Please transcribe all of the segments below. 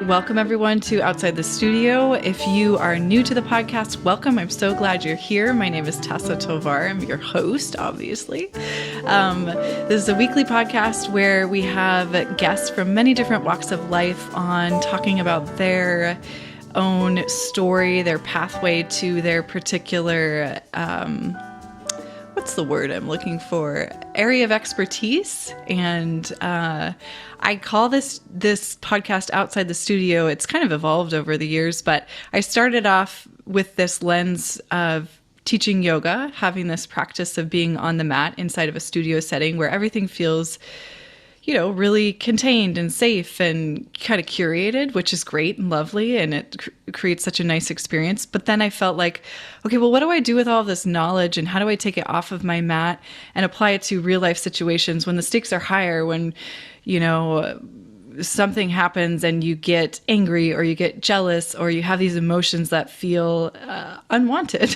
Welcome, everyone, to Outside the Studio. If you are new to the podcast, welcome. I'm so glad you're here. My name is Tessa Tovar. I'm your host, obviously. This is a weekly podcast where we have guests from many different walks of life on talking about their own story, their pathway to their particular what's the word I'm looking for? Area of expertise. And I call this podcast Outside the Studio. It's kind of evolved over the years, but I started off with this lens of teaching yoga, having this practice of being on the mat inside of a studio setting where everything feels, really contained and safe and kind of curated, which is great and lovely. And it creates such a nice experience. But then I felt like, okay, well, what do I do with all of this knowledge and how do I take it off of my mat and apply it to real life situations when the stakes are higher, when, something happens and you get angry or you get jealous or you have these emotions that feel unwanted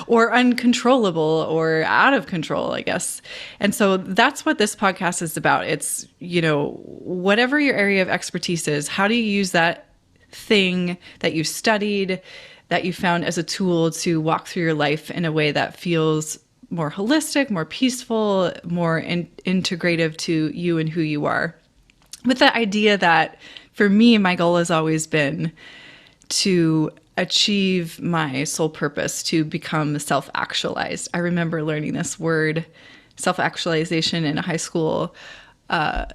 or uncontrollable or out of control, I guess. And so that's what this podcast is about. It's, whatever your area of expertise is, how do you use that thing that you studied, that you found as a tool to walk through your life in a way that feels more holistic, more peaceful, more integrative to you and who you are. With the idea that for me, my goal has always been to achieve my soul purpose, to become self-actualized. I remember learning this word, self-actualization, in a high school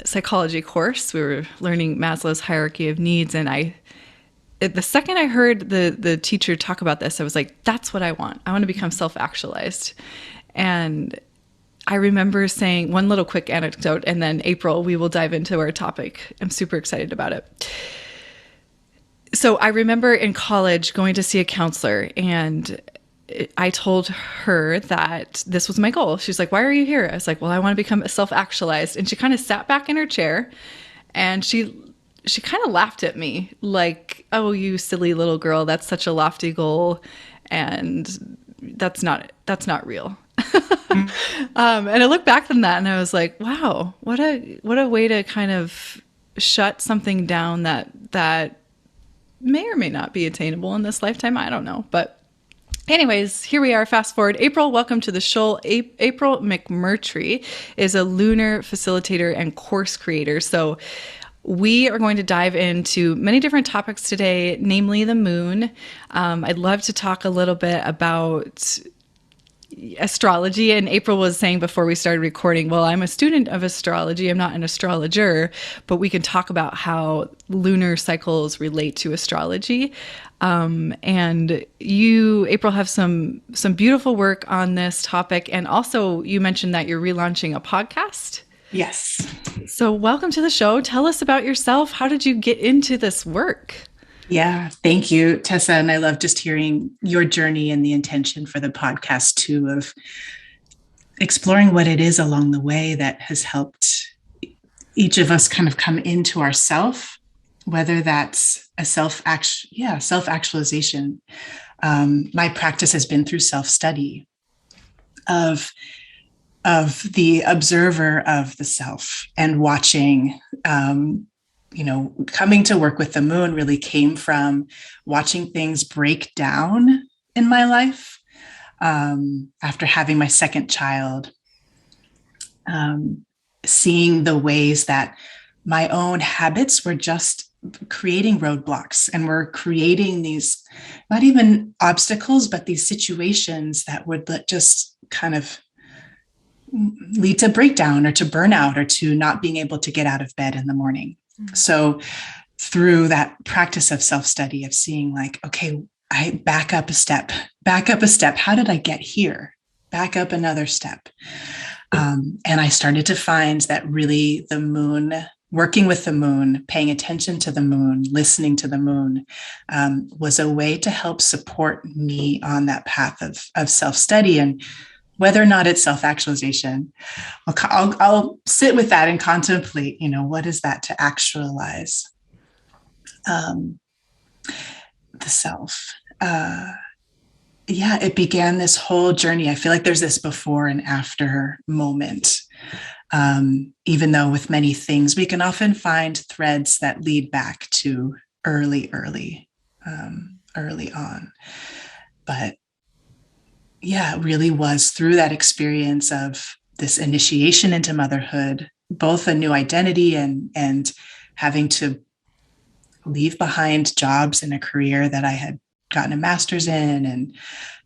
psychology course. We were learning Maslow's hierarchy of needs. And the second I heard the teacher talk about this, I was like, that's what I want. I want to become self-actualized. And I remember saying one little quick anecdote, and then April, we will dive into our topic. I'm super excited about it. So I remember in college going to see a counselor, and I told her that this was my goal. She's like, why are you here? I was like, well, I want to become self-actualized. And she kind of sat back in her chair, and she kind of laughed at me like, oh, you silly little girl, that's such a lofty goal, and that's not real. And I look back from that and I was like, wow, what a way to kind of shut something down that may or may not be attainable in this lifetime. I don't know. But anyways, here we are. Fast forward. April, welcome to the show. April McMurtry is a Lunar facilitator and course creator. So we are going to dive into many different topics today, namely the moon. I'd love to talk a little bit about astrology. And April was saying before we started recording, well, I'm a student of astrology. I'm not an astrologer, but we can talk about how lunar cycles relate to astrology. And you, April, have some beautiful work on this topic. And also you mentioned that you're relaunching a podcast. Yes. So welcome to the show. Tell us about yourself. How did you get into this work? Yeah, thank you, Tessa. And I love just hearing your journey and the intention for the podcast too, of exploring what it is along the way that has helped each of us kind of come into ourself, whether that's a self-actualization. My practice has been through self-study of the observer of the self and watching, coming to work with the moon really came from watching things break down in my life after having my second child, seeing the ways that my own habits were just creating roadblocks and were creating these, not even obstacles, but these situations that would just kind of lead to breakdown or to burnout or to not being able to get out of bed in the morning. So through that practice of self-study, of seeing like, okay, I back up a step. How did I get here? Back up another step. And I started to find that really the moon, working with the moon, paying attention to the moon, listening to the moon, was a way to help support me on that path of self-study. And whether or not it's self-actualization, I'll sit with that and contemplate, what is that to actualize the self? It began this whole journey. I feel like there's this before and after moment Even though with many things, we can often find threads that lead back to early on. But yeah, it really was through that experience of this initiation into motherhood, both a new identity and having to leave behind jobs and a career that I had gotten a master's in, and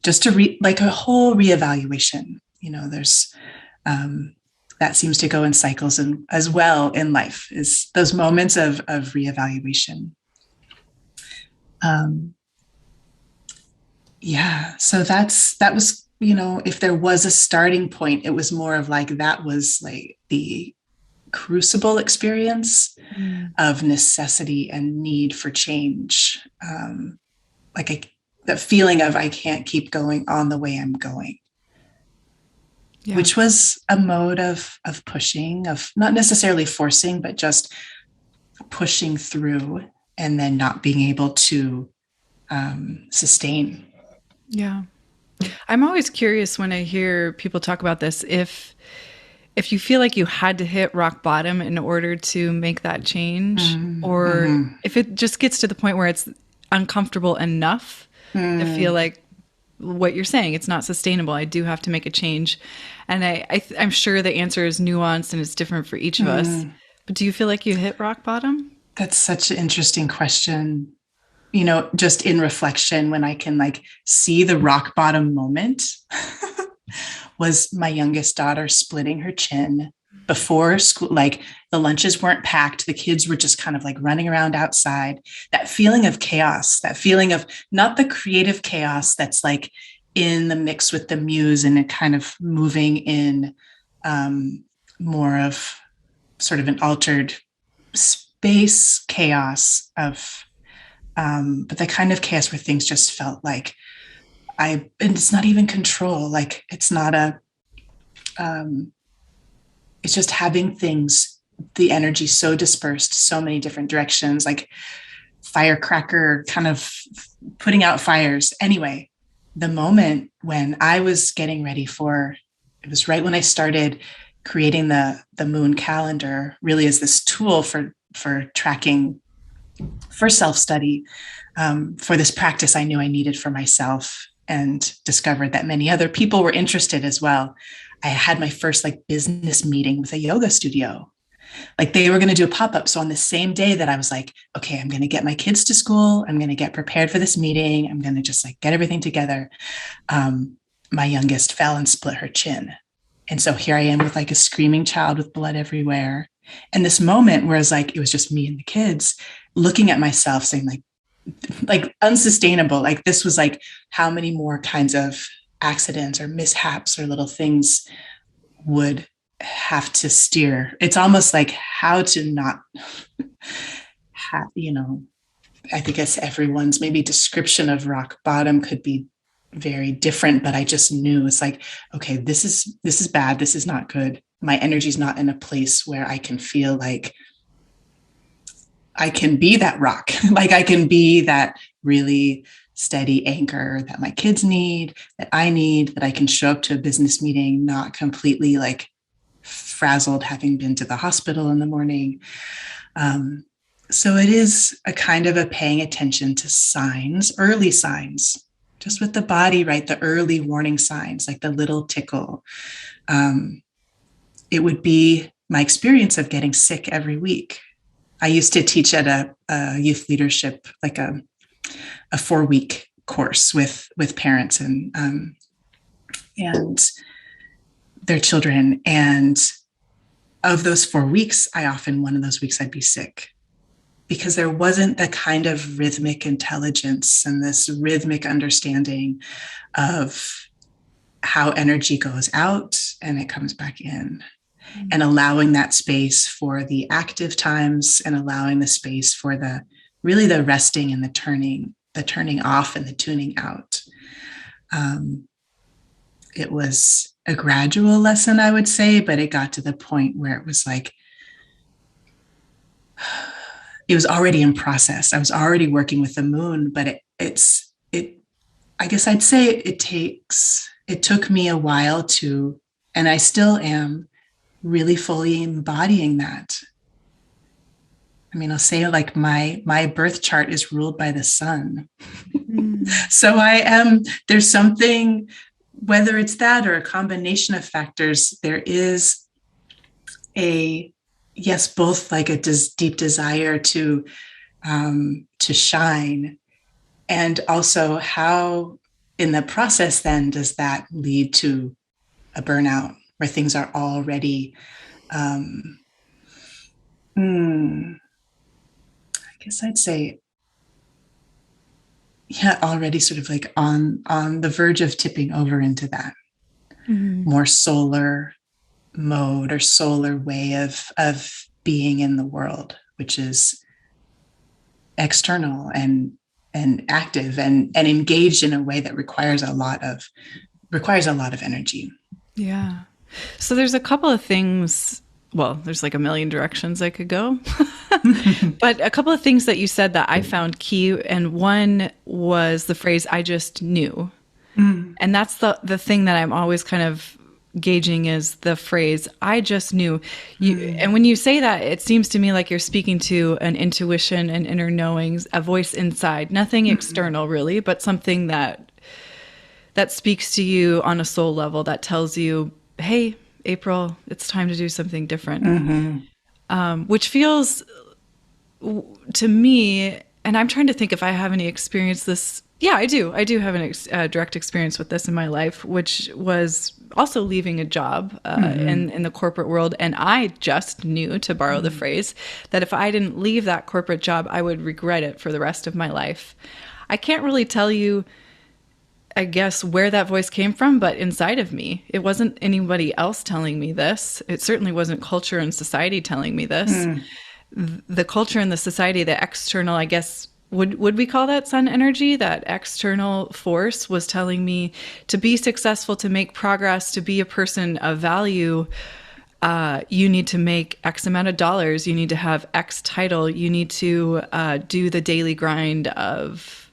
just to like a whole reevaluation. There's that seems to go in cycles and as well in life, is those moments of reevaluation. So that was, if there was a starting point, it was more of like, that was like the crucible experience of necessity and need for change. The feeling of, I can't keep going on the way I'm going. Yeah. Which was a mode of pushing, of not necessarily forcing, but just pushing through and then not being able to sustain. Yeah. I'm always curious when I hear people talk about this, if you feel like you had to hit rock bottom in order to make that change, or if it just gets to the point where it's uncomfortable enough to feel like what you're saying, it's not sustainable, I do have to make a change. And I'm sure the answer is nuanced and it's different for each of us. But do you feel like you hit rock bottom? That's such an interesting question. Just in reflection, when I can like see the rock bottom moment was my youngest daughter splitting her chin before school. Like, the lunches weren't packed. The kids were just kind of like running around outside. That feeling of chaos, that feeling of not the creative chaos that's like in the mix with the muse and it kind of moving in more of sort of an altered space chaos of, but the kind of chaos where things just felt like and it's not even control. Like, it's not it's just having things, the energy so dispersed, so many different directions, like firecracker kind of putting out fires. Anyway, the moment when I was getting ready it was right when I started creating the moon calendar, really as this tool for tracking, for self-study, for this practice I knew I needed for myself, and discovered that many other people were interested as well. I had my first like business meeting with a yoga studio. Like, they were going to do a pop-up. So on the same day that I was like, okay, I'm going to get my kids to school, I'm going to get prepared for this meeting, I'm going to just like get everything together. My youngest fell and split her chin. And so here I am with like a screaming child with blood everywhere. And this moment where it was just me and the kids, looking at myself saying like unsustainable. Like, this was like, how many more kinds of accidents or mishaps or little things would have to steer? It's almost like how to not have, I think as everyone's maybe description of rock bottom could be very different, but I just knew it's like, okay, this is bad. This is not good. My energy's not in a place where I can feel like I can be that rock. Like, I can be that really steady anchor that my kids need, that I need, that I can show up to a business meeting not completely like frazzled, having been to the hospital in the morning. So it is a kind of a paying attention to signs, early signs, just with the body, right? The early warning signs, like the little tickle. It would be my experience of getting sick every week. I used to teach at a youth leadership, like a 4-week course with parents and their children. And of those 4 weeks, one of those weeks I'd be sick, because there wasn't the kind of rhythmic intelligence and this rhythmic understanding of how energy goes out and it comes back in. And allowing that space for the active times, and allowing the space for the resting and the turning off and the tuning out. It was a gradual lesson, I would say, but it got to the point where it was like, it was already in process. I was already working with the moon, but I guess I'd say it took me a while to, and I still am really fully embodying that. I mean, I'll say like my birth chart is ruled by the sun. So there's something, whether it's that or a combination of factors, there is both like a deep desire to shine. And also how in the process then does that lead to a burnout where things are already, I guess I'd say, already sort of like on the verge of tipping over into that more solar mode or solar way of being in the world, which is external and active and engaged in a way that requires a lot of energy. Yeah. So there's a couple of things. Well, there's like a million directions I could go. But a couple of things that you said that I found key. And one was the phrase, I just knew. And that's the thing that I'm always kind of gauging is the phrase, I just knew. And when you say that, it seems to me like you're speaking to an intuition and inner knowings, a voice inside, nothing external really, but something that speaks to you on a soul level that tells you, hey, April, it's time to do something different. Which feels to me, and I'm trying to think if I have any experience this. Yeah, I do. I do have a direct experience with this in my life, which was also leaving a job in the corporate world. And I just knew, to borrow the phrase, that if I didn't leave that corporate job, I would regret it for the rest of my life. I can't really tell you, I guess, where that voice came from, but inside of me. It wasn't anybody else telling me this. It certainly wasn't culture and society telling me this. The culture and the society, the external, I guess, would we call that sun energy? That external force was telling me to be successful, to make progress, to be a person of value. You need to make X amount of dollars. You need to have X title. You need to do the daily grind of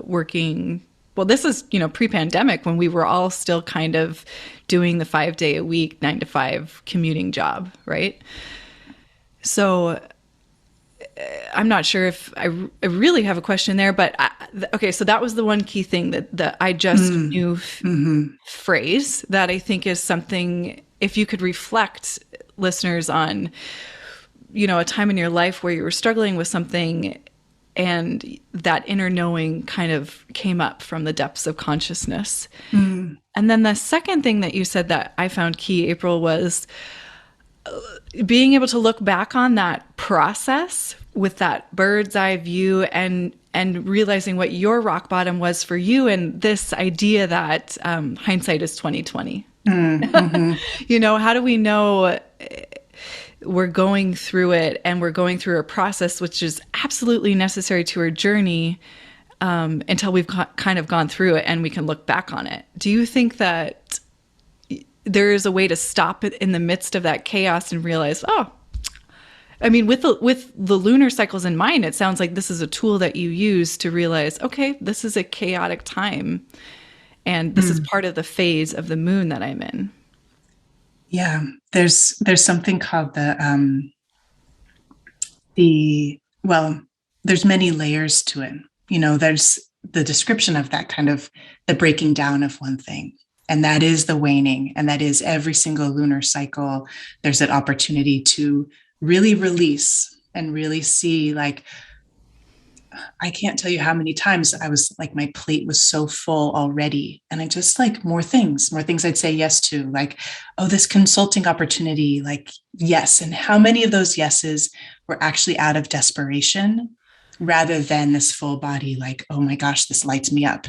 working. Well, this is, pre-pandemic when we were all still kind of doing the 5-day-a-week, 9-to-5 commuting job, right? So I'm not sure if I really have a question there, but okay, so that was the one key thing that I just knew phrase that I think is something, if you could reflect, listeners, on, a time in your life where you were struggling with something and that inner knowing kind of came up from the depths of consciousness. And then the second thing that you said that I found key, April, was being able to look back on that process with that bird's eye view and realizing what your rock bottom was for you, and this idea that hindsight is 2020. How do we know we're going through it and we're going through a process which is absolutely necessary to our journey until we've kind of gone through it and we can look back on it? Do you think that there is a way to stop it in the midst of that chaos and realize, with the lunar cycles in mind, it sounds like this is a tool that you use to realize, okay, this is a chaotic time and this is part of the phase of the moon that I'm in. Yeah, there's something called there's many layers to it. There's the description of that kind of the breaking down of one thing. And that is the waning. And that is every single lunar cycle. There's an opportunity to really release and really see, like, I can't tell you how many times I was like, my plate was so full already. And I just like more things I'd say yes to, like, oh, this consulting opportunity, like, yes. And how many of those yeses were actually out of desperation rather than this full body, like, oh my gosh, this lights me up.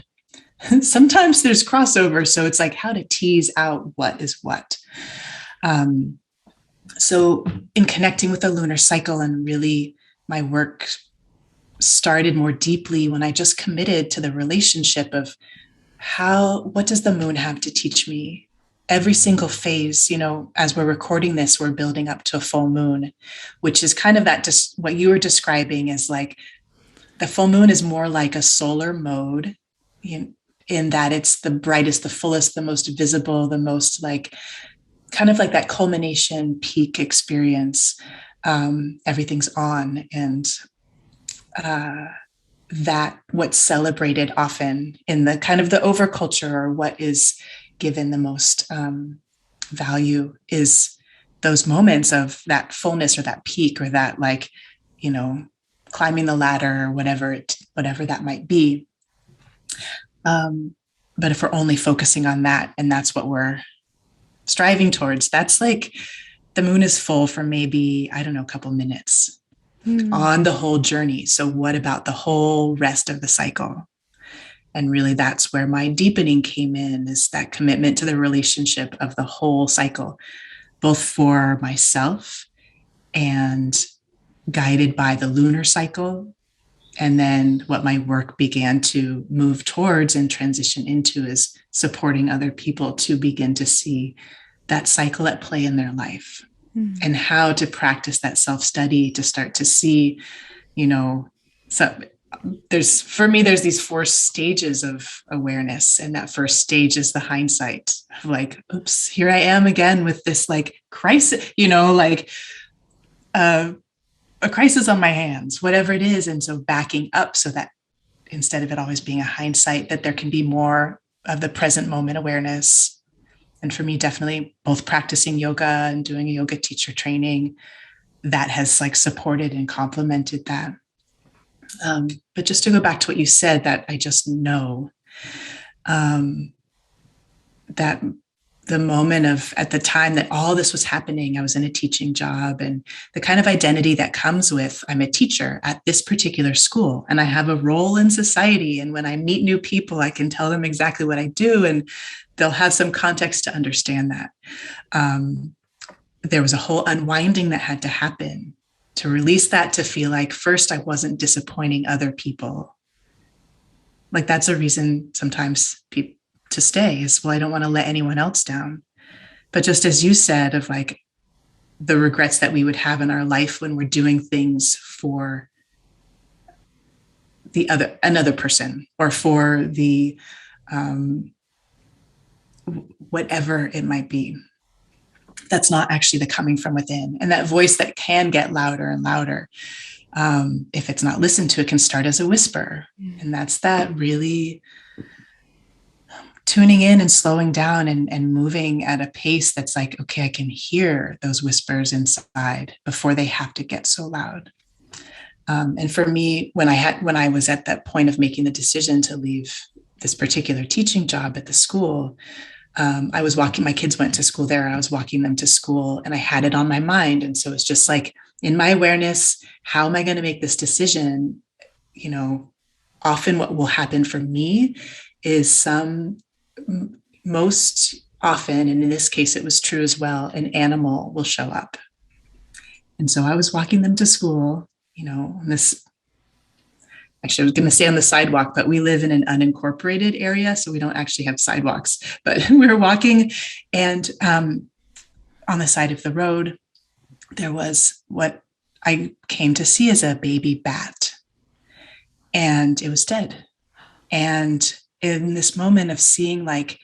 Sometimes there's crossover. So it's like how to tease out what is what. So in connecting with the lunar cycle, and really my work started more deeply when I just committed to the relationship of what does the moon have to teach me? Every single phase, as we're recording this, we're building up to a full moon, which is kind of that, just what you were describing is like the full moon is more like a solar mode in that it's the brightest, the fullest, the most visible, the most like kind of like that culmination peak experience. Everything's on, and that what's celebrated often in the kind of the overculture, or what is given the most value, is those moments of that fullness or that peak or that, like, you know, climbing the ladder or whatever that might be. But if we're only focusing on that, and that's what we're striving towards, that's like the moon is full for maybe, I don't know, a couple minutes on the whole journey. So what about the whole rest of the cycle? And really, that's where my deepening came in, is that commitment to the relationship of the whole cycle, both for myself and guided by the lunar cycle. And then what my work began to move towards and transition into is supporting other people to begin to see that cycle at play in their life, and how to practice that self-study to start to see, you know, so there's these 4 stages of awareness. And that first stage is the hindsight of like, oops, here I am again with this like crisis, you know, like a crisis on my hands, whatever it is. And so backing up so that instead of it always being a hindsight, that there can be more of the present moment awareness. And for me, definitely both practicing yoga and doing a yoga teacher training, that has like supported and complemented that. But just to go back to what you said, that I just know that the moment of, at the time that all this was happening, I was in a teaching job, and the kind of identity that comes with, I'm a teacher at this particular school and I have a role in society. And when I meet new people, I can tell them exactly what I do, and they'll have some context to understand that. There was a whole unwinding that had to happen to release that, to feel like first I wasn't disappointing other people. Like that's a reason sometimes to stay is, well, I don't want to let anyone else down. But just as you said, of like the regrets that we would have in our life when we're doing things for another person, or for the whatever it might be, that's not actually the coming from within. And that voice that can get louder and louder, if it's not listened to, it can start as a whisper. And that's that really tuning in and slowing down and moving at a pace that's like, okay, I can hear those whispers inside before they have to get so loud. And for me, when I was at that point of making the decision to leave this particular teaching job at the school, I was walking, my kids went to school there. I was walking them to school, and I had it on my mind. And so it's just like, in my awareness, how am I going to make this decision? You know, often what will happen for me is most often, and in this case, it was true as well, an animal will show up. And so I was walking them to school, you know, on this, actually, I was going to say on the sidewalk, but we live in an unincorporated area, so we don't actually have sidewalks. But we were walking, and on the side of the road, there was what I came to see as a baby bat, and it was dead. And in this moment of seeing, like,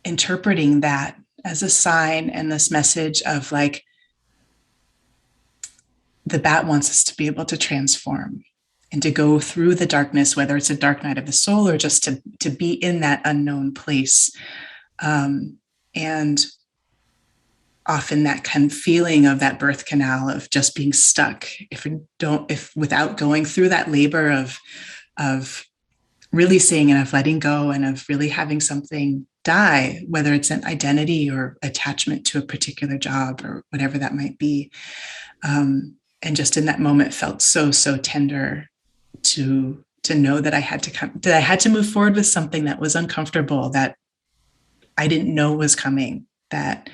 interpreting that as a sign and this message of like, the bat wants us to be able to transform and to go through the darkness, whether it's a dark night of the soul or just to be in that unknown place. And often that kind of feeling of that birth canal of just being stuck, if without going through that labor of releasing and of letting go and of really having something die, whether it's an identity or attachment to a particular job or whatever that might be. And just in that moment felt so tender to know that I had to move forward with something that was uncomfortable, that I didn't know was coming, that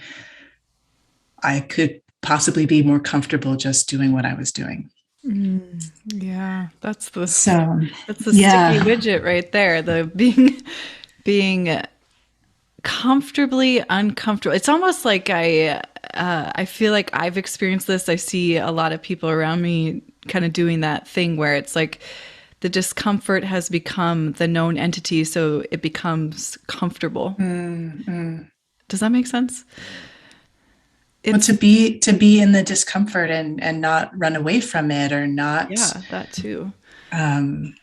I could possibly be more comfortable just doing what I was doing. Yeah, that's the yeah. sticky widget right there. The being comfortably uncomfortable. It's almost like I feel like I've experienced this. I see a lot of people around me kind of doing that thing where it's like the discomfort has become the known entity, so it becomes comfortable. Does that make sense? Well, it's, to be in the discomfort and not run away from it, or not yeah, that too. um,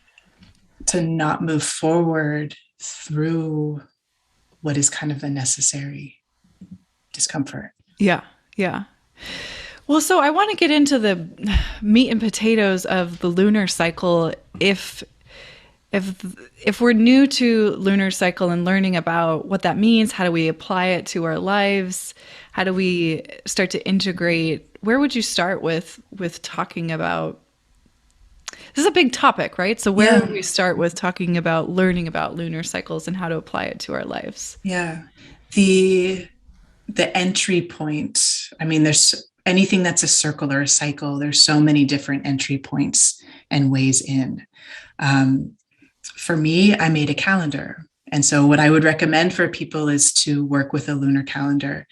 to not move forward through what is kind of a necessary discomfort. Yeah. Yeah. Well, so I want to get into the meat and potatoes of the lunar cycle. If if we're new to lunar cycle and learning about what that means, how do we apply it to our lives? How do we start to integrate? Where would you start with talking about? This is a big topic, right? So where Yeah. would we start with talking about learning about lunar cycles and how to apply it to our lives? Yeah. The entry point, I mean, there's anything that's a circle or a cycle, there's so many different entry points and ways in. Um, for me, I made a calendar. And so what I would recommend for people is to work with a lunar calendar.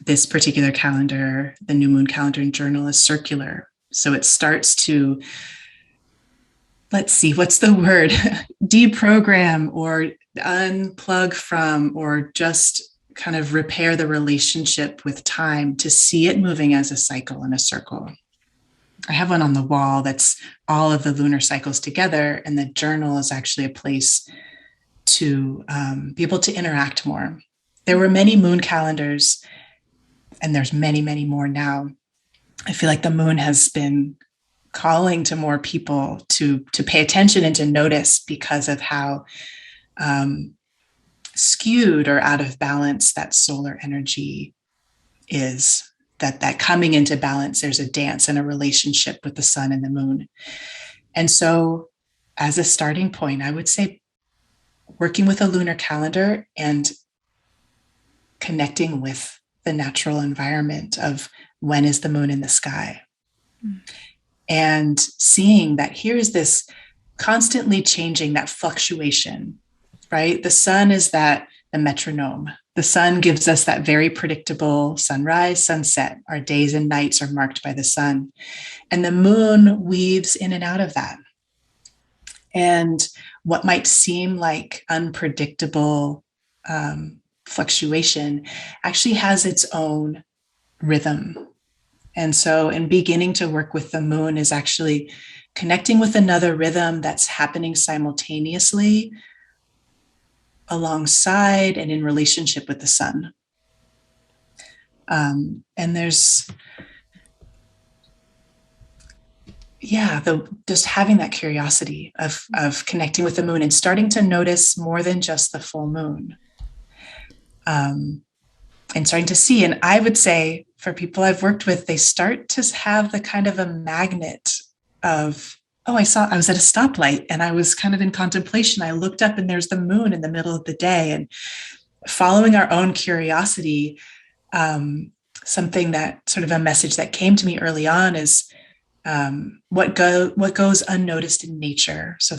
This particular calendar, the new moon calendar and journal, is circular. So it starts to, let's see, what's the word? Deprogram or unplug from, or just kind of repair the relationship with time, to see it moving as a cycle and a circle. I have one on the wall that's all of the lunar cycles together, and the journal is actually a place to be able to interact more. There were many moon calendars, and there's many, many more now. I feel like the moon has been calling to more people to pay attention and to notice, because of how skewed or out of balance that solar energy is. That coming into balance, there's a dance and a relationship with the sun and the moon. And so, as a starting point, I would say working with a lunar calendar and connecting with the natural environment of when is the moon in the sky. And seeing that here is this constantly changing, that fluctuation, right? The sun is the metronome. The sun gives us that very predictable sunrise, sunset. Our days and nights are marked by the sun. And the moon weaves in and out of that. And what might seem like unpredictable fluctuation actually has its own rhythm. And so, in beginning to work with the moon is actually connecting with another rhythm that's happening simultaneously, alongside and in relationship with the sun. And there's, just having that curiosity of connecting with the moon and starting to notice more than just the full moon. And starting to see, and I would say for people I've worked with, they start to have the kind of a magnet of, oh, I was at a stoplight and I was kind of in contemplation. I looked up and there's the moon in the middle of the day. And following our own curiosity, something that sort of a message that came to me early on is what goes unnoticed in nature. So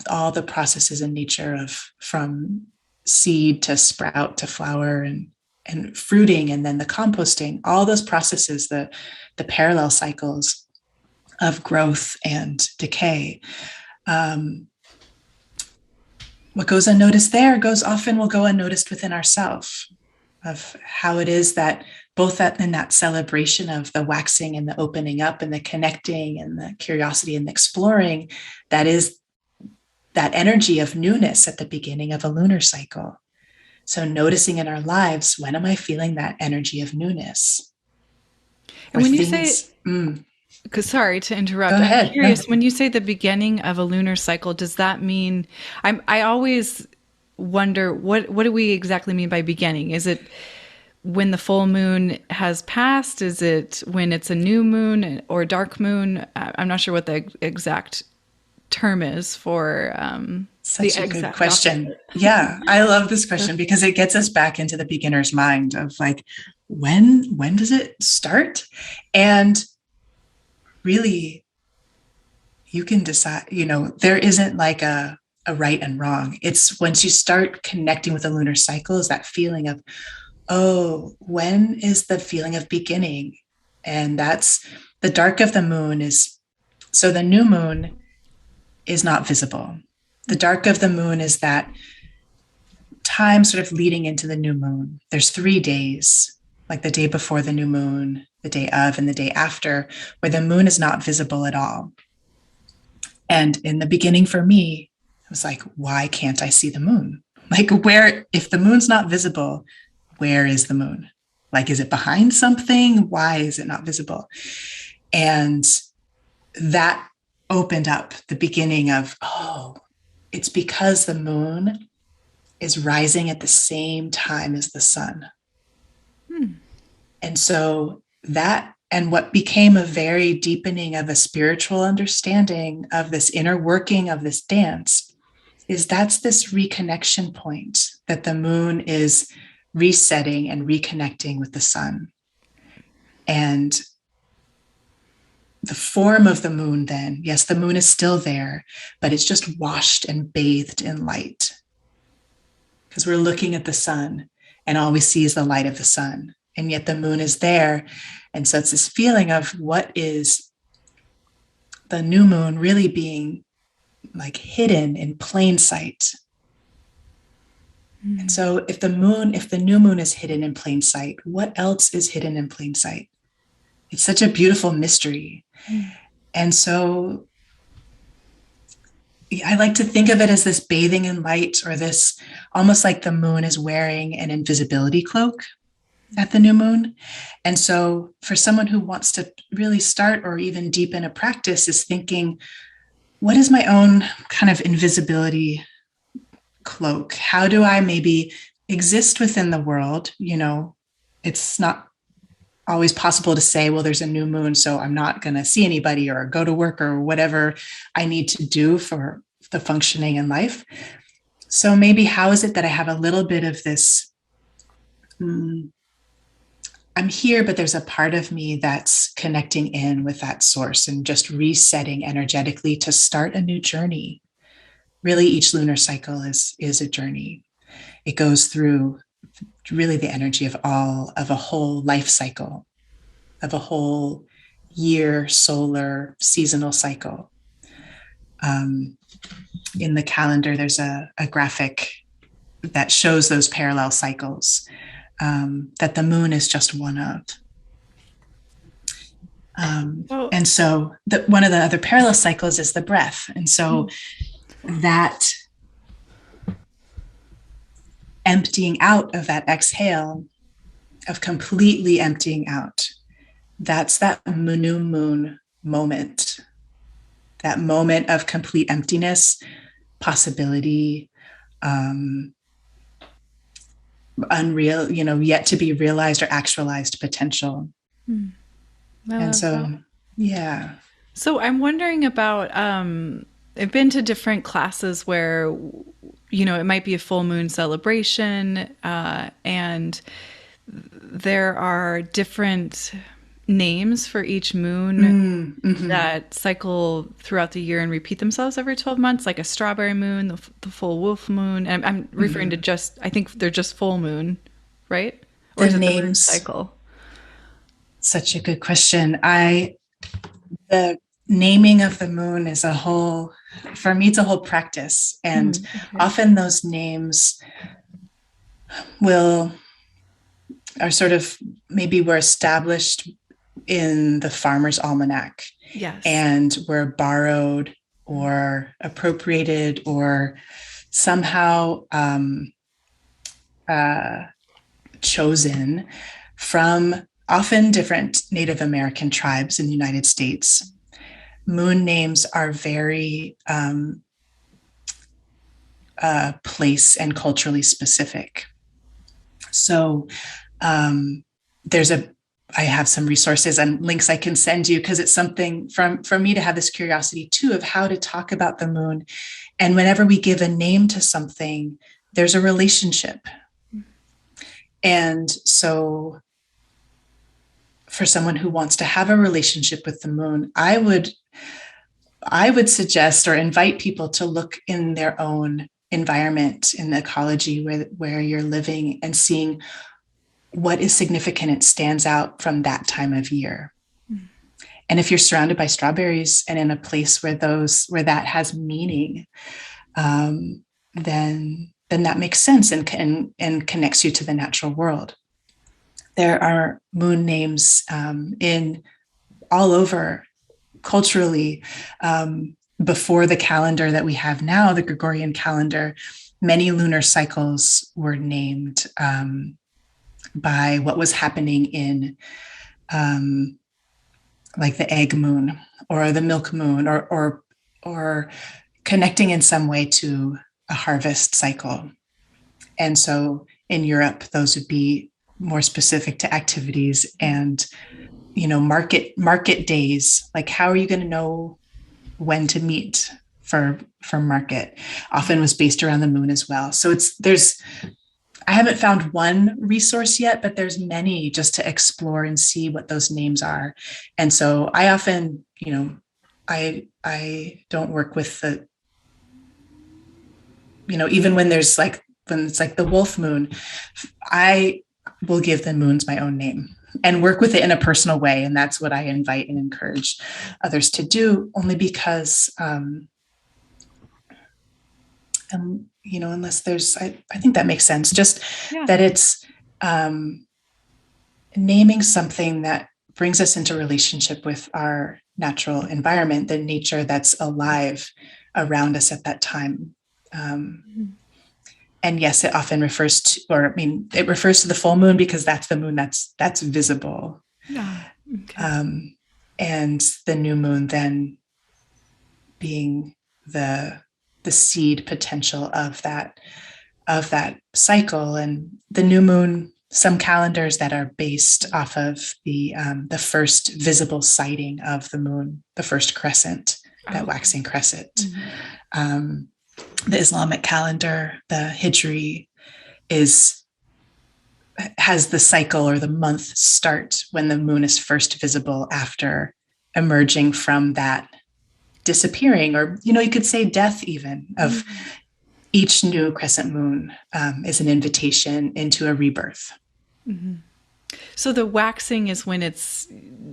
all the processes in nature from seed to sprout to flower and fruiting, and then the composting, all those processes, the parallel cycles of growth and decay. What goes unnoticed there will go unnoticed within ourselves, of how it is that both in that celebration of the waxing and the opening up and the connecting and the curiosity and the exploring, that is that energy of newness at the beginning of a lunar cycle. So noticing in our lives, when am I feeling that energy of newness? And when you say, because sorry to interrupt, I'm curious, when you say the beginning of a lunar cycle, does that mean, I always wonder, what do we exactly mean by beginning? Is it when the full moon has passed? Is it when it's a new moon or dark moon? I'm not sure what the exact term is for such a good question. Yeah, I love this question because it gets us back into the beginner's mind of like, when does it start? And really, you can decide, there isn't like a right and wrong. It's once you start connecting with the lunar cycle, is that feeling of, oh, when is the feeling of beginning? And that's the dark of the moon is, so the new moon is not visible. The dark of the moon is that time sort of leading into the new moon. There's 3 days. like the day before the new moon, the day of, and the day after, where the moon is not visible at all. And in the beginning for me, it was like, why can't I see the moon? Like, where, if the moon's not visible, where is the moon? Like, is it behind something? Why is it not visible? And that opened up the beginning of, oh, it's because the moon is rising at the same time as the sun. And so that, and what became a very deepening of a spiritual understanding of this inner working of this dance is that's this reconnection point that the moon is resetting and reconnecting with the sun. And the form of the moon then, yes, the moon is still there, but it's just washed and bathed in light. Because we're looking at the sun and all we see is the light of the sun. And yet the moon is there. And so it's this feeling of what is the new moon really being like hidden in plain sight. And so if the new moon is hidden in plain sight, what else is hidden in plain sight? It's such a beautiful mystery. And so I like to think of it as this bathing in light, or this almost like the moon is wearing an invisibility cloak at the new moon. And so for someone who wants to really start or even deepen a practice is thinking, what is my own kind of invisibility cloak? How do I maybe exist within the world? You know, it's not always possible to say, well, there's a new moon, so I'm not going to see anybody or go to work or whatever I need to do for the functioning in life. So maybe how is it that I have a little bit of this, I'm here, but there's a part of me that's connecting in with that source and just resetting energetically to start a new journey. Really, each lunar cycle is a journey. It goes through really the energy of a whole life cycle, of a whole year, solar, seasonal cycle. In the calendar, there's a graphic that shows those parallel cycles that the moon is just one of. And so one of the other parallel cycles is the breath. And so that emptying out of that exhale, of completely emptying out, that's that new moon moment, that moment of complete emptiness, possibility, unreal, yet to be realized or actualized potential. And so, that. Yeah. So I'm wondering about, I've been to different classes where, it might be a full moon celebration, and there are different names for each moon that cycle throughout the year and repeat themselves every 12 months, like a strawberry moon, the full wolf moon. And I'm referring to I think they're just full moon, right? Or the is it names, the moon cycle? Such a good question. The naming of the moon is for me, it's a whole practice. And often those names are sort of, maybe were established in the Farmer's Almanac. Yes. And were borrowed or appropriated or somehow chosen from often different Native American tribes in the United States. Moon names are very place and culturally specific. So I have some resources and links I can send you, because it's something for me to have this curiosity too of how to talk about the moon. And whenever we give a name to something, there's a relationship. And so for someone who wants to have a relationship with the moon, I would suggest or invite people to look in their own environment, in the ecology where you're living, and seeing what is significant and stands out from that time of year. And if you're surrounded by strawberries and in a place where that has meaning, then that makes sense and connects you to the natural world. there are moon names in all over culturally. Before the calendar that we have now, the Gregorian calendar, many lunar cycles were named by what was happening in like the egg moon or the milk moon, or connecting in some way to a harvest cycle. And so in Europe, those would be more specific to activities and, market days. Like, how are you going to know when to meet for market? Often was based around the moon as well. So I haven't found one resource yet, but there's many just to explore and see what those names are. And so I often, I don't work with the, even when it's like the wolf moon, I will give the moons my own name and work with it in a personal way. And that's what I invite and encourage others to do, only because, unless there's, I think that makes sense. Just that it's naming something that brings us into relationship with our natural environment, the nature that's alive around us at that time. And yes, it often refers to, it refers to the full moon because that's the moon that's visible. Okay. And the new moon then being the seed potential of that cycle. And the new moon, some calendars that are based off of the first visible sighting of the moon, the first crescent, that waxing crescent. Mm-hmm. The Islamic calendar, the Hijri, has the cycle or the month start when the moon is first visible after emerging from that disappearing, or you could say death even, of each new crescent moon is an invitation into a rebirth. Mm-hmm. So the waxing is when it's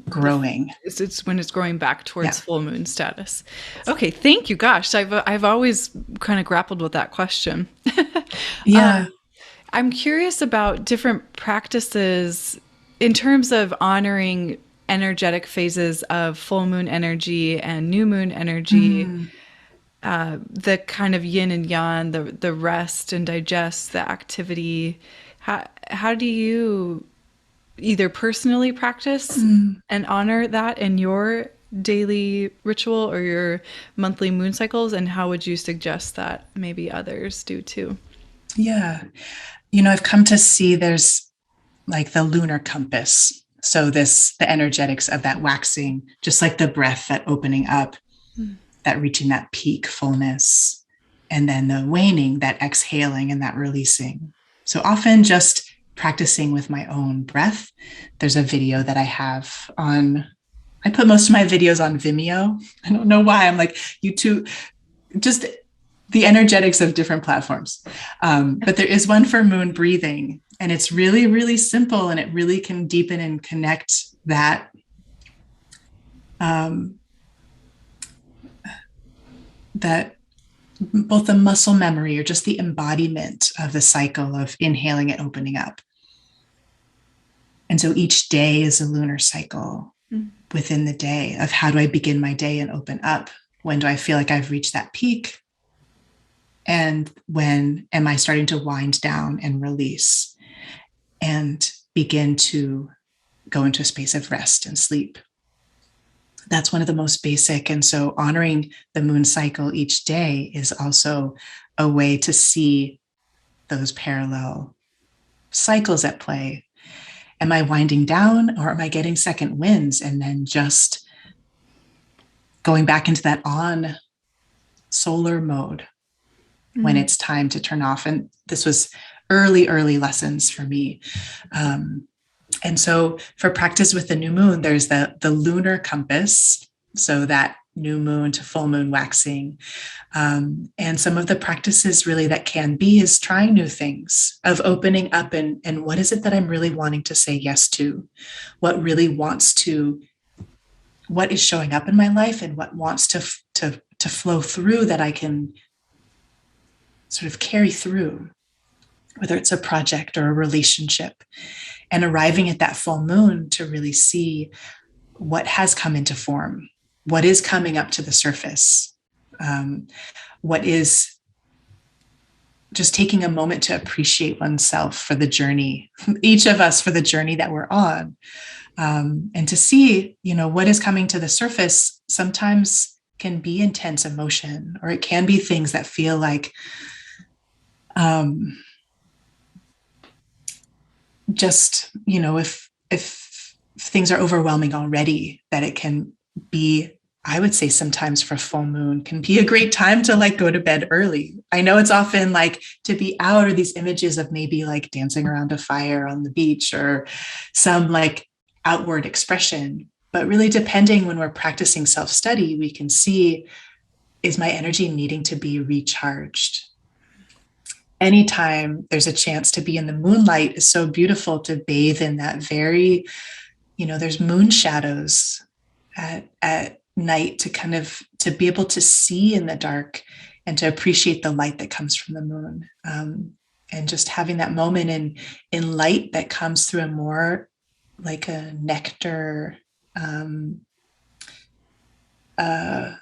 growing. It's when it's growing back towards full moon status. Okay, thank you. Gosh, I've always kind of grappled with that question. Yeah. I'm curious about different practices in terms of honoring energetic phases of full moon energy and new moon energy. The kind of yin and yang, the rest and digest, the activity. How do you either personally practice and honor that in your daily ritual or your monthly moon cycles? And how would you suggest that maybe others do too? Yeah. I've come to see there's like the lunar compass. So the energetics of that waxing, just like the breath, that opening up, that reaching that peak fullness, and then the waning, that exhaling and that releasing. So often just practicing with my own breath. There's a video that I have I put most of my videos on Vimeo. I don't know why. I'm like, YouTube, just the energetics of different platforms. But there is one for moon breathing, and it's really, really simple, and it really can deepen and connect that both the muscle memory or just the embodiment of the cycle of inhaling and opening up. And so each day is a lunar cycle within the day of how do I begin my day and open up? When do I feel like I've reached that peak? And when am I starting to wind down and release and begin to go into a space of rest and sleep? That's one of the most basic. And so honoring the moon cycle each day is also a way to see those parallel cycles at play. Am I winding down, or am I getting second winds and then just going back into that on solar mode when it's time to turn off? And this was early lessons for me. And so for practice with the new moon, there's the lunar compass. So that new moon to full moon waxing. And some of the practices really that can be is trying new things, of opening up and what is it that I'm really wanting to say yes to? What is showing up in my life, and what wants to flow through that I can sort of carry through. whether it's a project or a relationship, and arriving at that full moon to really see what has come into form, what is coming up to the surface, what is just taking a moment to appreciate oneself for the journey, each of us for the journey that we're on. And to see, what is coming to the surface sometimes can be intense emotion, or it can be things that feel like just, if things are overwhelming already, that it can be, I would say sometimes for full moon can be a great time to like go to bed early. I know it's often like to be out, or these images of maybe like dancing around a fire on the beach or some like outward expression, but really depending when we're practicing self-study, we can see, is my energy needing to be recharged? Anytime there's a chance to be in the moonlight is so beautiful, to bathe in that very, there's moon shadows at night, to be able to see in the dark and to appreciate the light that comes from the moon. And just having that moment in light that comes through a more like a nectar, something that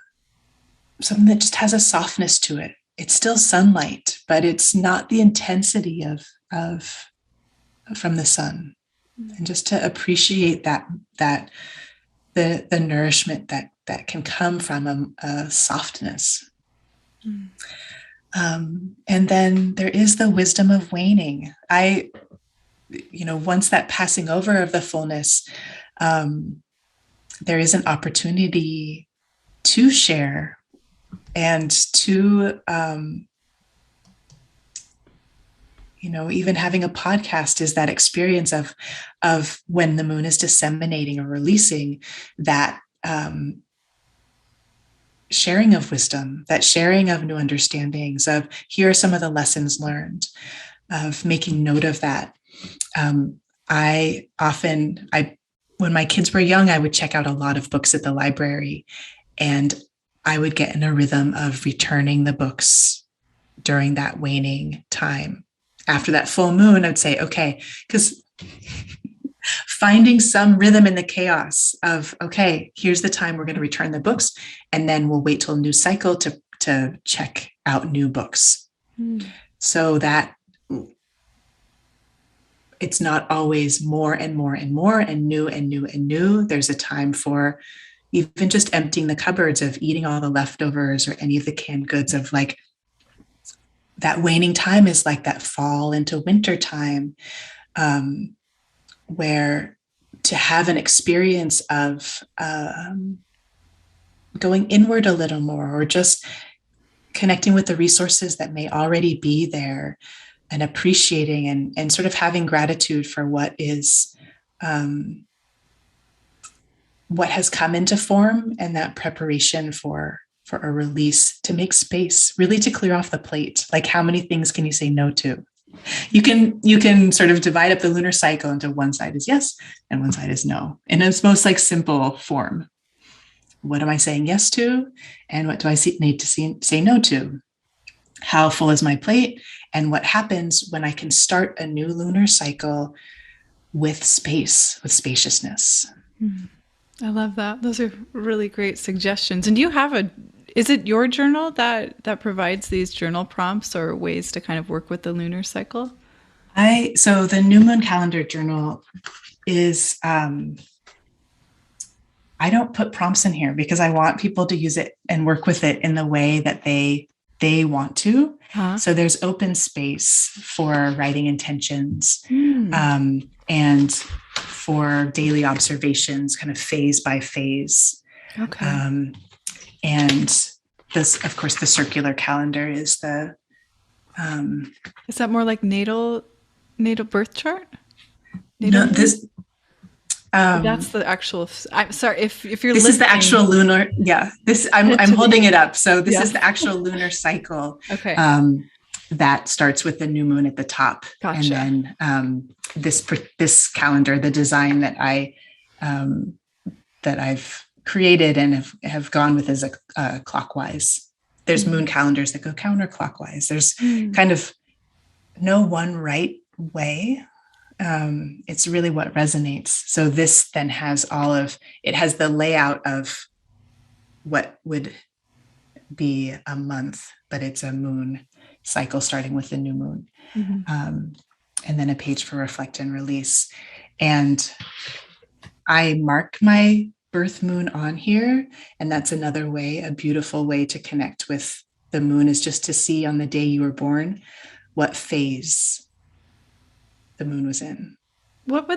just has a softness to it. It's still sunlight, but it's not the intensity of from the sun. And just to appreciate that the nourishment that can come from a softness. And then there is the wisdom of waning. Once that passing over of the fullness, there is an opportunity to share and to, even having a podcast is that experience of when the moon is disseminating or releasing that sharing of wisdom, that sharing of new understandings, of here are some of the lessons learned, of making note of that. When my kids were young, I would check out a lot of books at the library, and I would get in a rhythm of returning the books during that waning time. After that full moon, I'd say, okay, because finding some rhythm in the chaos of, okay, here's the time we're going to return the books, and then we'll wait till a new cycle to check out new books. So that it's not always more and more and more and new and new and new. There's a time for even just emptying the cupboards, of eating all the leftovers or any of the canned goods, of like that waning time is like that fall into winter time, where to have an experience of going inward a little more, or just connecting with the resources that may already be there, and appreciating and sort of having gratitude for what is, what has come into form, and that preparation for a release, to make space, really to clear off the plate. Like, how many things can you say no to? You can sort of divide up the lunar cycle into one side is yes and one side is no, in its most like simple form. What am I saying yes to, and what do I need to say no to? How full is my plate? And what happens when I can start a new lunar cycle with space, with spaciousness? I love that. Those are really great suggestions. And do you have is it your journal that provides these journal prompts or ways to kind of work with the lunar cycle? So the new moon calendar journal is, I don't put prompts in here because I want people to use it and work with it in the way that they want to. So there's open space for writing intentions, and for daily observations, kind of phase by phase. Okay. And this, of course, the circular calendar is the. Is that more like natal birth chart? No, this. That's the actual. I'm sorry if you're. This is the actual lunar. Yeah, this I'm holding it up. So this Yes. is the actual lunar cycle. Okay. That starts with the new moon at the top, Gotcha. And then this calendar, the design that I've created and have gone with is a clockwise. There's moon calendars that go counterclockwise. There's kind of no one right way. It's really what resonates. So this then has it has the layout of what would be a month, but it's a moon cycle starting with the new moon. And then a page for reflect and release. And I mark my birth moon on here. And that's another way, a beautiful way to connect with the moon, is just to see on the day you were born what phase the moon was in. What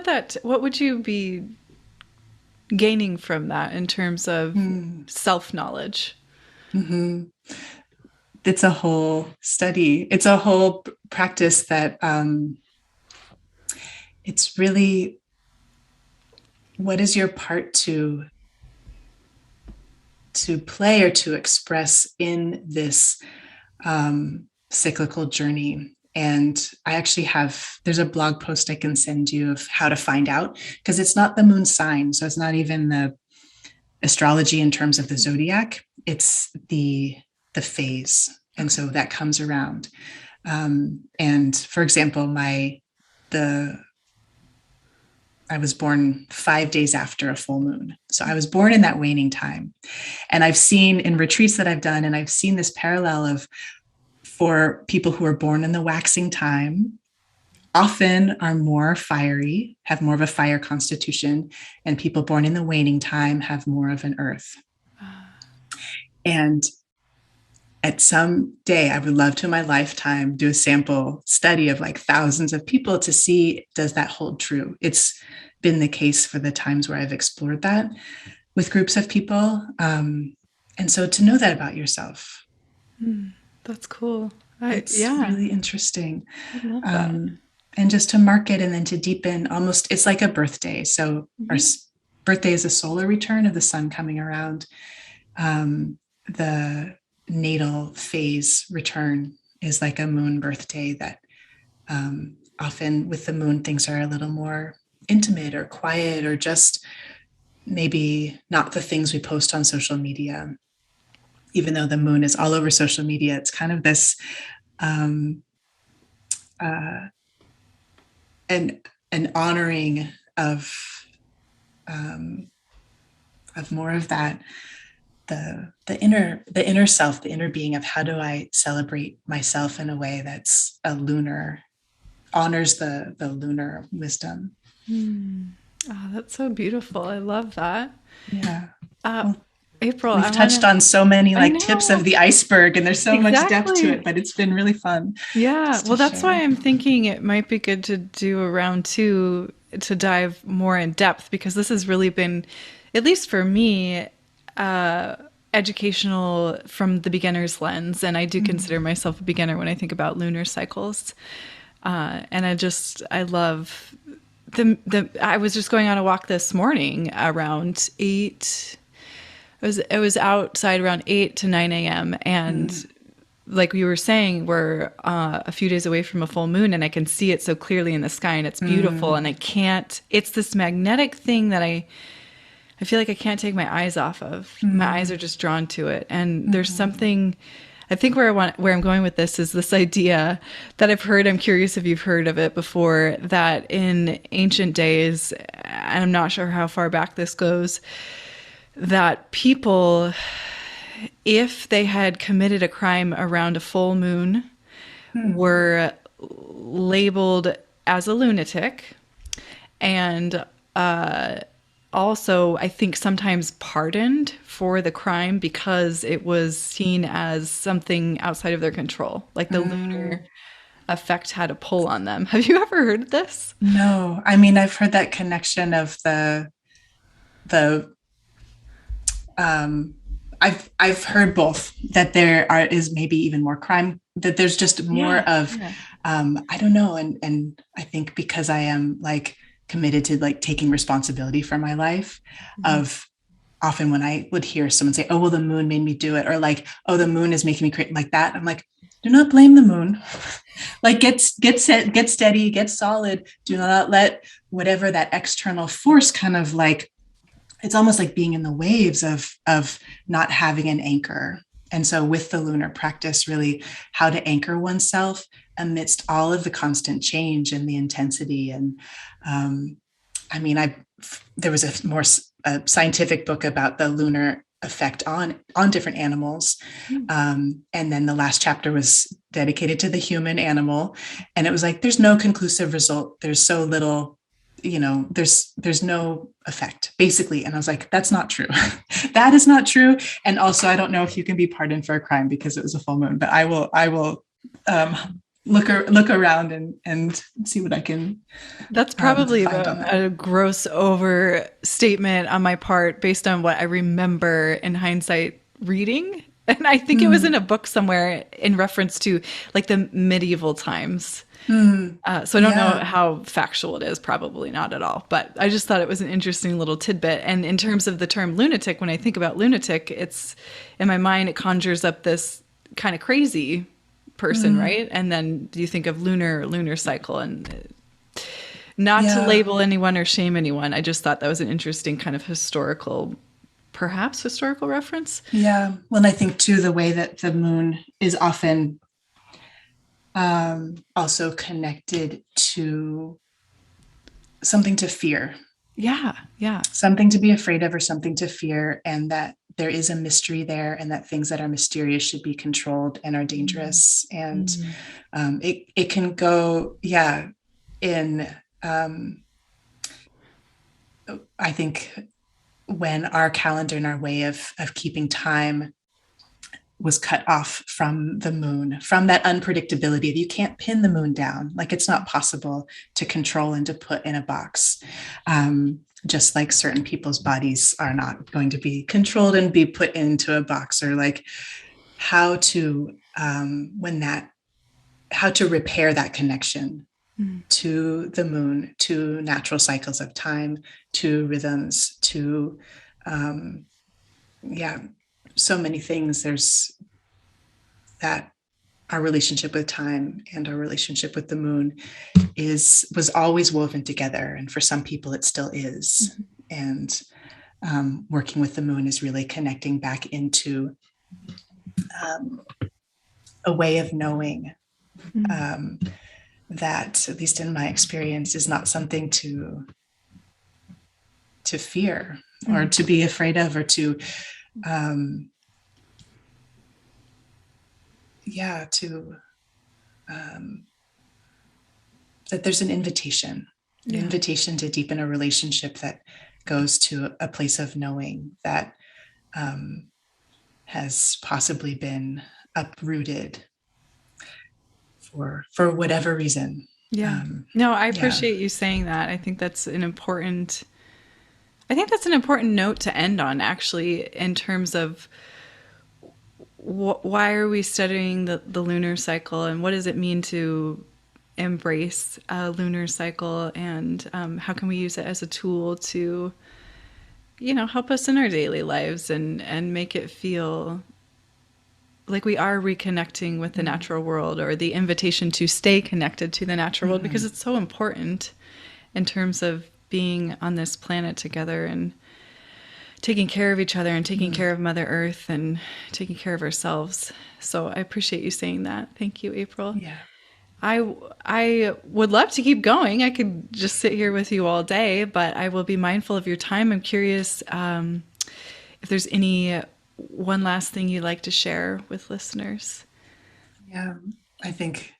would you be gaining from that in terms of self-knowledge? It's a whole study. It's a whole practice that it's really, what is your part to play or to express in this cyclical journey? And I actually there's a blog post I can send you of how to find out, because it's not the moon sign. So it's not even the astrology in terms of the zodiac. It's the phase. And so that comes around. And for example, I was born 5 days after a full moon. So I was born in that waning time. And I've seen in retreats that I've done, and I've seen this parallel for people who are born in the waxing time, often are more fiery, have more of a fire constitution, and people born in the waning time have more of an earth. And at some day, I would love to in my lifetime do a sample study of like thousands of people to see, does that hold true? It's been the case for the times where I've explored that with groups of people. And so to know that about yourself. That's cool. It's really interesting. I love that. And just to mark it and then to deepen, almost, it's like a birthday. So our birthday is a solar return of the sun coming around. The natal phase return is like a moon birthday that often with the moon, things are a little more intimate or quiet, or just maybe not the things we post on social media. Even though the moon is all over social media, it's kind of this an honoring of more of that, the inner self, the inner being, of how do I celebrate myself in a way that's honors the lunar wisdom. Oh, that's so beautiful. I love that. Yeah. April, we've touched on so many tips of the iceberg, and there's so much depth to it, but it's been really fun. Yeah. Well, that's why I'm thinking it might be good to do a round 2 to dive more in depth, because this has really been, at least for me, educational from the beginner's lens. And I do consider myself a beginner when I think about lunar cycles. And I love I was just going on a walk this morning around 8. It was outside around 8 to 9 a.m. And like we were saying, we're a few days away from a full moon, and I can see it so clearly in the sky, and it's beautiful. And it's this magnetic thing that I feel like I can't take my eyes off of. My eyes are just drawn to it. And there's something, I think where I'm going with this is this idea that I've heard, I'm curious if you've heard of it before, that in ancient days, and I'm not sure how far back this goes, that people, if they had committed a crime around a full moon, were labeled as a lunatic, and also I think sometimes pardoned for the crime because it was seen as something outside of their control, like the lunar effect had a pull on them. Have you ever heard of this? No, I mean, I've heard that connection of I've heard both, that there is maybe even more crime, that there's just more of I don't know, and I think because I am committed to taking responsibility for my life, of often when I would hear someone say, oh well, the moon made me do it, or oh, the moon is making me create like that, I'm like, do not blame the moon. Get steady, get solid. Do not let whatever that external force kind of it's almost like being in the waves of not having an anchor And so with the lunar practice, really how to anchor oneself amidst all of the constant change and the intensity. And I mean, there was a scientific book about the lunar effect on different animals. And then the last chapter was dedicated to the human animal. And it was like, there's no conclusive result. There's so little, there's no effect, basically. And I was like, that's not true. That is not true. And also, I don't know if you can be pardoned for a crime because it was a full moon, but I will look around and see what I can. That's probably a gross overstatement on my part based on what I remember in hindsight reading. And I think it was in a book somewhere in reference to like the medieval times. So I don't know how factual it is, probably not at all. But I just thought it was an interesting little tidbit. And in terms of the term lunatic, when I think about lunatic, it's in my mind, it conjures up this kind of crazy person, right? And then you think of lunar cycle, and not to label anyone or shame anyone. I just thought that was an interesting kind of perhaps historical reference. Yeah. Well, I think too, the way that the moon is often also connected to something to fear. Yeah. Something to be afraid of or something to fear, and that there is a mystery there, and that things that are mysterious should be controlled and are dangerous. And it can go, in, I think when our calendar and our way of keeping time was cut off from the moon, from that unpredictability of you can't pin the moon down. Like it's not possible to control and to put in a box. Just like certain people's bodies are not going to be controlled and be put into a box, or like how to repair that connection to the moon, to natural cycles of time, to rhythms, to so many things. There's that our relationship with time and our relationship with the moon was always woven together. And for some people, it still is. And working with the moon is really connecting back into a way of knowing that, at least in my experience, is not something to fear or to be afraid of, or to that there's an invitation to deepen a relationship that goes to a place of knowing that has possibly been uprooted for whatever reason. No, I appreciate you saying that. I think that's an important note to end on, actually, in terms of why are we studying the lunar cycle, and what does it mean to embrace a lunar cycle, and how can we use it as a tool to, help us in our daily lives and make it feel like we are reconnecting with the natural world, or the invitation to stay connected to the natural world, because it's so important in terms of being on this planet together and taking care of each other and taking care of Mother Earth and taking care of ourselves. So I appreciate you saying that. Thank you, April. Yeah. I would love to keep going. I could just sit here with you all day, but I will be mindful of your time. I'm curious if there's any one last thing you'd like to share with listeners. Yeah, I think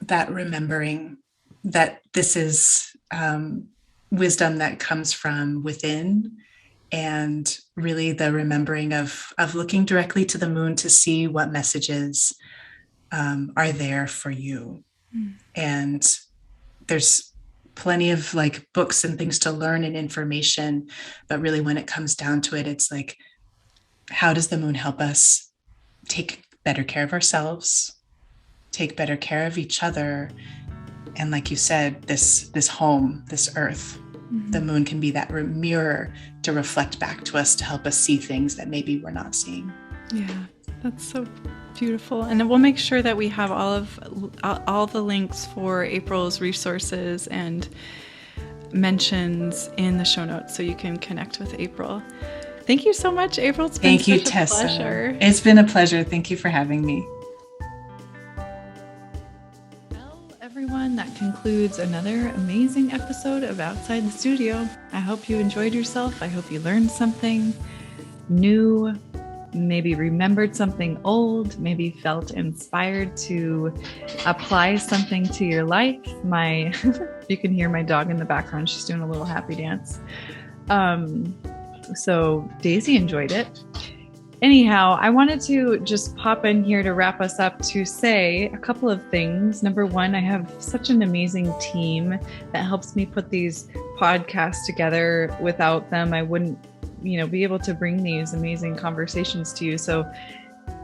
that remembering that this is wisdom that comes from within, and really the remembering of looking directly to the moon to see what messages are there for you. And there's plenty of like books and things to learn and information, but really when it comes down to it, it's like, how does the moon help us take better care of ourselves, take better care of each other? And like you said, this home, this earth, the moon can be that the to reflect back to us, to help us see things that maybe we're not seeing. Yeah, that's so beautiful. And we'll make sure that we have all the links for April's resources and mentions in the show notes, so you can connect with April. Thank you so much, April. It's been Thank you, such a Tessa. pleasure. It's been a pleasure. Thank you for having me. Well, everyone, that concludes another amazing episode of Outside the Studio. I hope you enjoyed yourself. I hope you learned something new, maybe remembered something old, maybe felt inspired to apply something to your life. You can hear my dog in the background. She's doing a little happy dance. So Daisy enjoyed it. Anyhow, I wanted to just pop in here to wrap us up to say a couple of things. Number one, I have such an amazing team that helps me put these podcasts together. Without them, I wouldn't, be able to bring these amazing conversations to you. So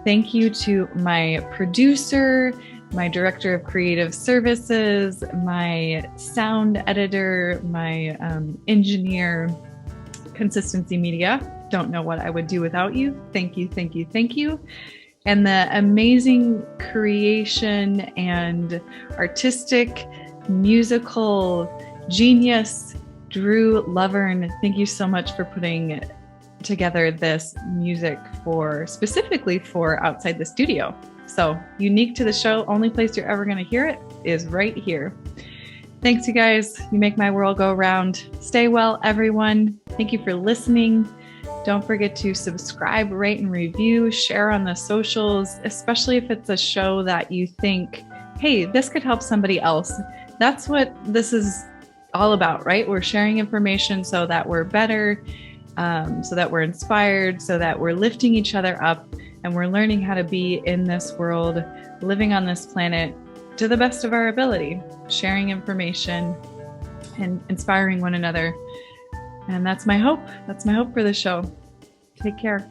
thank you to my producer, my director of creative services, my sound editor, my engineer, Consistency Media. Don't know what I would do without you. Thank you, thank you, thank you. And the amazing creation and artistic musical genius, Drew Lovern. Thank you so much for putting together this music specifically for Outside the Studio. So unique to the show, only place you're ever going to hear it is right here. Thanks, you guys. You make my world go round. Stay well, everyone. Thank you for listening. Don't forget to subscribe, rate, and review, share on the socials, especially if it's a show that you think, hey, this could help somebody else. That's what this is all about, right? We're sharing information so that we're better, so that we're inspired, so that we're lifting each other up, and we're learning how to be in this world, living on this planet to the best of our ability, sharing information and inspiring one another. And that's my hope. That's my hope for the show. Take care.